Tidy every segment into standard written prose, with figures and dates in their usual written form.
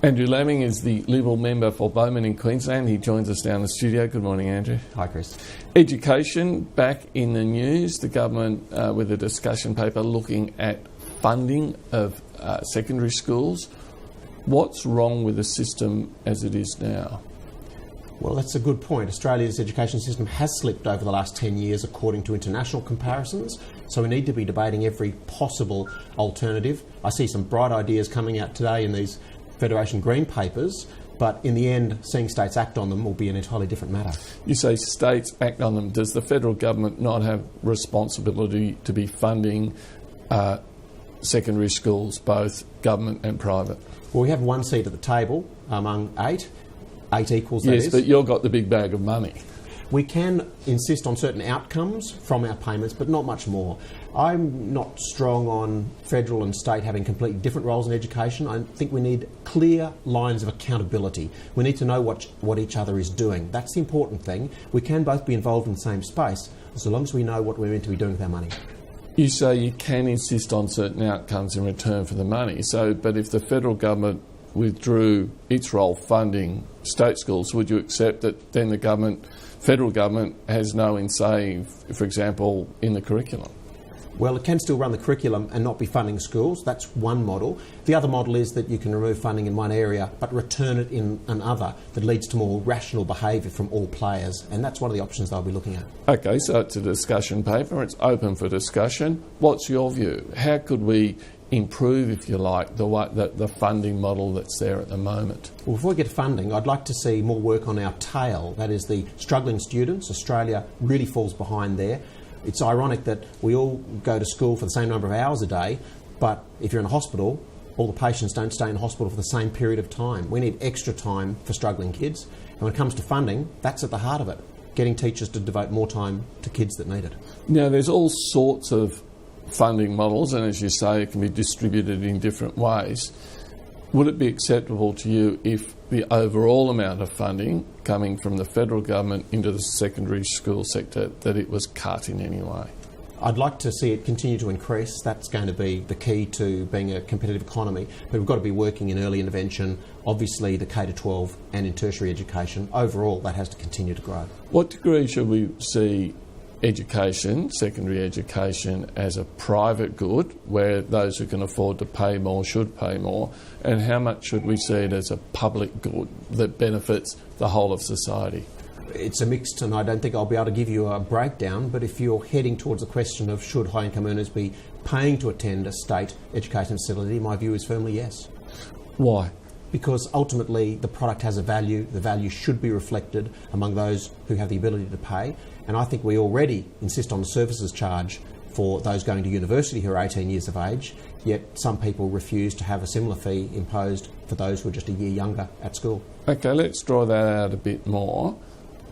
Andrew Laming is the Liberal member for Bowman in Queensland. He joins us down the studio. Good morning, Andrew. Hi, Chris. Education back in the news. The government with a discussion paper looking at funding of secondary schools. What's wrong with the system as it is now? Well, that's a good point. Australia's education system has slipped over the last 10 years according to international comparisons, so we need to be debating every possible alternative. I see some bright ideas coming out today in these Federation Green papers, but in the end, seeing states act on them will be an entirely different matter. You say states act on them. Does the federal government not have responsibility to be funding secondary schools, both government and private? Well, we have one seat at the table among eight. 8 equals, that is. Yes, but you've got the big bag of money. We can insist on certain outcomes from our payments, but not much more. I'm not strong on federal and state having completely different roles in education. I think we need clear lines of accountability. We need to know what each other is doing. That's the important thing. We can both be involved in the same space, so long as we know what we're meant to be doing with our money. You say you can insist on certain outcomes in return for the money. But if the federal government withdrew its role funding state schools, would you accept that then the federal government has no say, for example, in the curriculum? Well, it can still run the curriculum and not be funding schools. That's one model. The other model is that you can remove funding in one area but return it in another that leads to more rational behaviour from all players, and that's one of the options they'll be looking at. Okay, so it's a discussion paper. It's open for discussion. What's your view? How could we improve, if you like, the funding model that's there at the moment? Well, before we get to funding, I'd like to see more work on our tail, that is the struggling students. Australia really falls behind there. It's ironic that we all go to school for the same number of hours a day, but if you're in a hospital, all the patients don't stay in hospital for the same period of time. We need extra time for struggling kids, and when it comes to funding, that's at the heart of it, getting teachers to devote more time to kids that need it. Now, there's all sorts of funding models, and as you say, it can be distributed in different ways. Would it be acceptable to you if the overall amount of funding coming from the federal government into the secondary school sector, that it was cut in any way? I'd like to see it continue to increase. That's going to be the key to being a competitive economy. But we've got to be working in early intervention, obviously the K-12 and in tertiary education. Overall, that has to continue to grow. What degree should we see education, secondary education, as a private good where those who can afford to pay more should pay more, and how much should we see it as a public good that benefits the whole of society? It's a mixed, and I don't think I'll be able to give you a breakdown, but if you're heading towards the question of should high income earners be paying to attend a state education facility, my view is firmly yes. Why? Because ultimately the product has a value, the value should be reflected among those who have the ability to pay, and I think we already insist on the services charge for those going to university who are 18 years of age, yet some people refuse to have a similar fee imposed for those who are just a year younger at school. Okay, let's draw that out a bit more.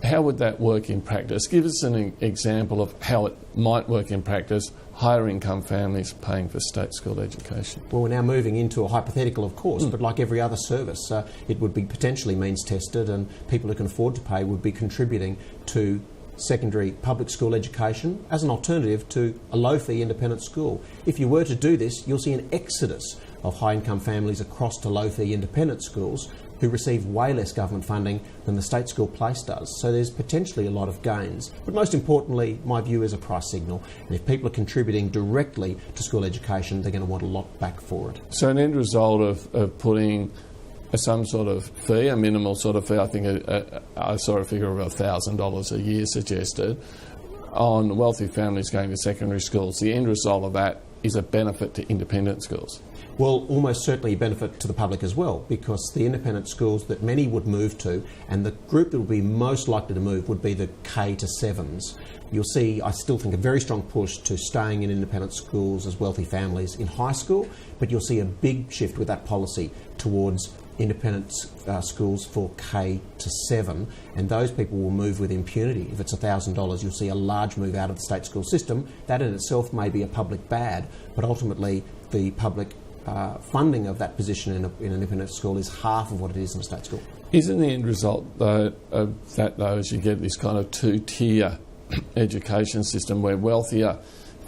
How would that work in practice? Give us an example of how it might work in practice, higher income families paying for state school education. Well, we're now moving into a hypothetical, of course, but like every other service, it would be potentially means tested, and people who can afford to pay would be contributing to secondary public school education as an alternative to a low-fee independent school. If you were to do this, you'll see an exodus of high-income families across to low-fee independent schools who receive way less government funding than the state school place does. So there's potentially a lot of gains. But most importantly, my view is a price signal. And if people are contributing directly to school education, they're going to want a lot back for it. So an end result of putting some sort of fee, a minimal sort of fee, I think I saw a figure of $1,000 a year suggested, on wealthy families going to secondary schools. The end result of that is a benefit to independent schools. Well, almost certainly a benefit to the public as well, because the independent schools that many would move to, and the group that would be most likely to move would be the K-7s. You'll see, I still think, a very strong push to staying in independent schools as wealthy families in high school, but you'll see a big shift with that policy towards independent schools for K-7, and those people will move with impunity. If it's $1,000, you'll see a large move out of the state school system. That in itself may be a public bad, but ultimately the public funding of that position in an independent school is half of what it is in a state school. Isn't the end result though, of that, though, is you get this kind of two-tier education system where wealthier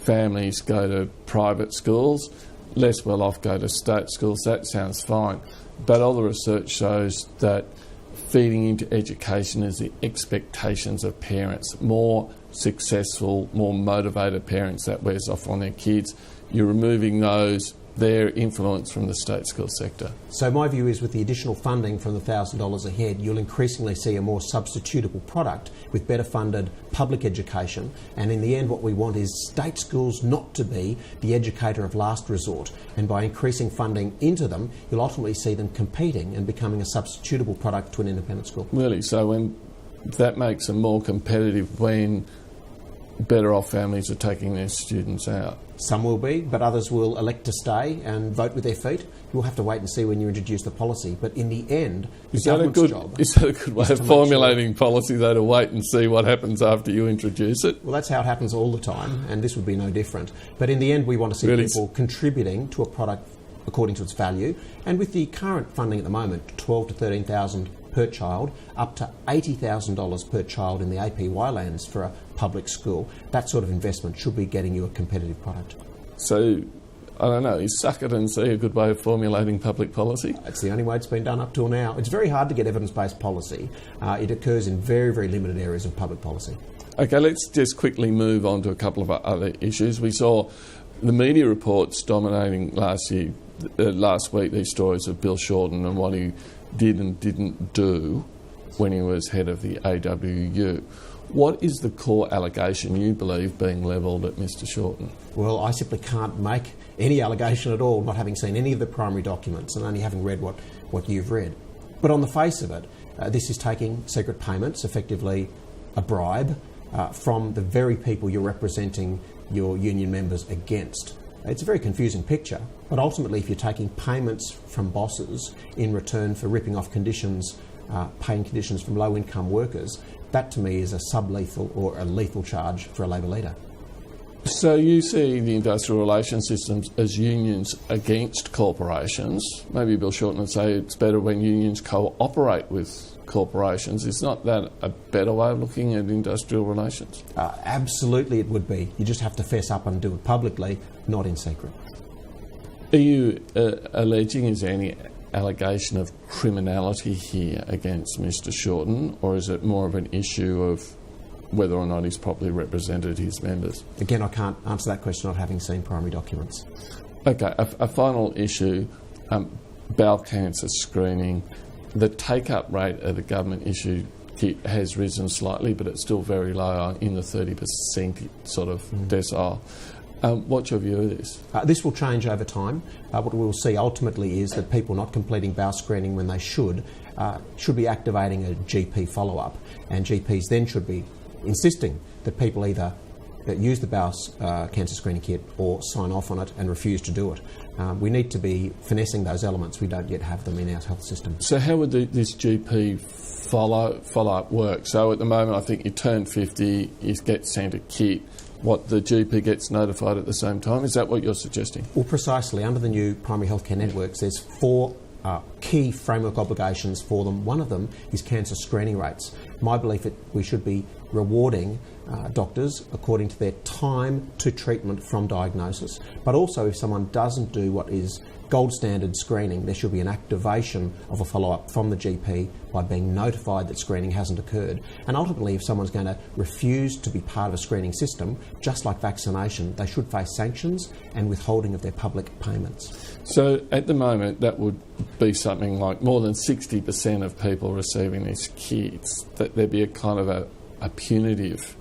families go to private schools, less well off go to state schools. That sounds fine. But all the research shows that feeding into education is the expectations of parents. More successful, more motivated parents, that wears off on their kids. You're removing their influence from the state school sector. So my view is with the additional funding from the $1,000 a head, you'll increasingly see a more substitutable product with better funded public education. And in the end, what we want is state schools not to be the educator of last resort. And by increasing funding into them, you'll ultimately see them competing and becoming a substitutable product to an independent school. Really? So when that makes them more competitive when better off families are taking their students out? Some will be, but others will elect to stay and vote with their feet. You'll have to wait and see when you introduce the policy. But in the end, is that a good way of formulating policy, though, to wait and see what happens after you introduce it? Well, that's how it happens all the time, and this would be no different. But in the end, we want to see people contributing to a product according to its value. And with the current funding at the moment, $12,000 to $13,000 per child, up to $80,000 per child in the APY lands for a public school, that sort of investment should be getting you a competitive product. So, I don't know, is suck it and see a good way of formulating public policy? It's the only way it's been done up till now. It's very hard to get evidence-based policy. It occurs in very, very limited areas of public policy. Okay, let's just quickly move on to a couple of other issues. We saw the media reports dominating last week, these stories of Bill Shorten and what he did and didn't do when he was head of the AWU. What is the core allegation you believe being levelled at Mr Shorten? Well, I simply can't make any allegation at all, not having seen any of the primary documents and only having read what you've read. But on the face of it, this is taking secret payments, effectively a bribe, from the very people you're representing your union members against. It's a very confusing picture, but ultimately if you're taking payments from bosses in return for ripping off conditions, paying conditions from low-income workers, that to me is a sublethal or a lethal charge for a Labor leader. So you see the industrial relations systems as unions against corporations. Maybe Bill Shorten would say it's better when unions cooperate with corporations. Is not that a better way of looking at industrial relations? Absolutely it would be. You just have to fess up and do it publicly, not in secret. Are you alleging, is there any allegation of criminality here against Mr Shorten, or is it more of an issue of whether or not he's properly represented his members? Again, I can't answer that question not having seen primary documents. Okay, a final issue, bowel cancer screening. The take-up rate of the government-issued kit has risen slightly, but it's still very low, in the 30% sort of decile. What's your view of this? This will change over time. What we'll see ultimately is that people not completing bowel screening when they should be activating a GP follow-up, and GPs then should be insisting that people either use the bowel cancer screening kit or sign off on it and refuse to do it. We need to be finessing those elements. We don't yet have them in our health system. So how would this GP follow-up work? So at the moment, I think you turn 50, you get sent a kit. What, the GP gets notified at the same time? Is that what you're suggesting? Well, precisely. Under the new primary healthcare networks, there's 4 key framework obligations for them. One of them is cancer screening rates. My belief is we should be rewarding doctors according to their time to treatment from diagnosis. But also, if someone doesn't do what is gold standard screening, there should be an activation of a follow-up from the GP by being notified that screening hasn't occurred. And ultimately, if someone's going to refuse to be part of a screening system, just like vaccination, they should face sanctions and withholding of their public payments. So at the moment, that would be something like more than 60% of people receiving these kits, that there'd be a kind of a punitive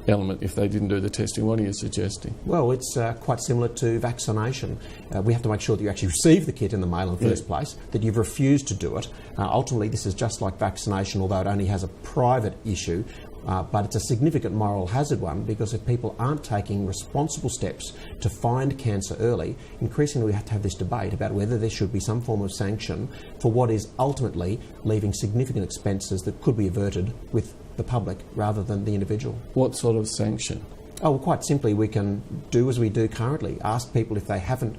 element if they didn't do the testing. What are you suggesting? Well, it's quite similar to vaccination. We have to make sure that you actually receive the kit in the mail in the first place, that you've refused to do it. Ultimately, this is just like vaccination, although it only has a private issue, but it's a significant moral hazard one, because if people aren't taking responsible steps to find cancer early, increasingly we have to have this debate about whether there should be some form of sanction for what is ultimately leaving significant expenses that could be averted with the public rather than the individual. What sort of sanction? Oh, well, quite simply, we can do as we do currently. Ask people if they haven't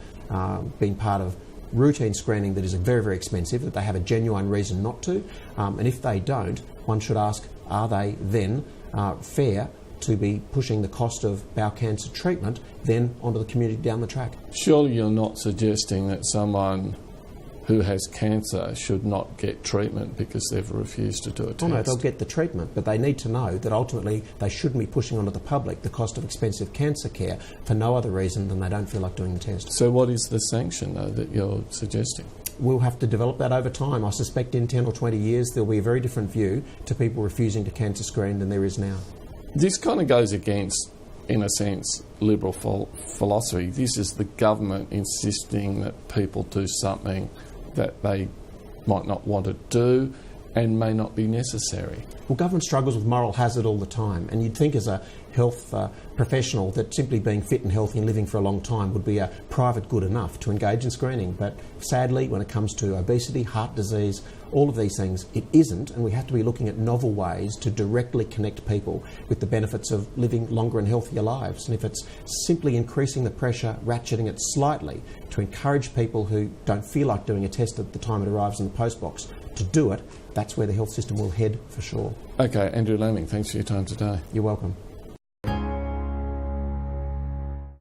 been part of routine screening that is very, very expensive, that they have a genuine reason not to. And if they don't, one should ask, are they then fair to be pushing the cost of bowel cancer treatment then onto the community down the track. Surely you're not suggesting that someone who has cancer should not get treatment because they've refused to do a test? Oh no, they'll get the treatment, but they need to know that ultimately they shouldn't be pushing onto the public the cost of expensive cancer care for no other reason than they don't feel like doing the test. So what is the sanction, though, that you're suggesting? We'll have to develop that over time. I suspect in 10 or 20 years there'll be a very different view to people refusing to cancer screen than there is now. This kind of goes against, in a sense, liberal philosophy. This is the government insisting that people do something that they might not want to do and may not be necessary. Well, government struggles with moral hazard all the time, and you'd think as a health professional that simply being fit and healthy and living for a long time would be a private good enough to engage in screening. But sadly, when it comes to obesity, heart disease, all of these things, it isn't, and we have to be looking at novel ways to directly connect people with the benefits of living longer and healthier lives. And if it's simply increasing the pressure, ratcheting it slightly to encourage people who don't feel like doing a test at the time it arrives in the postbox to do it, that's where the health system will head for sure. Okay, Andrew Laming, thanks for your time today. You're welcome.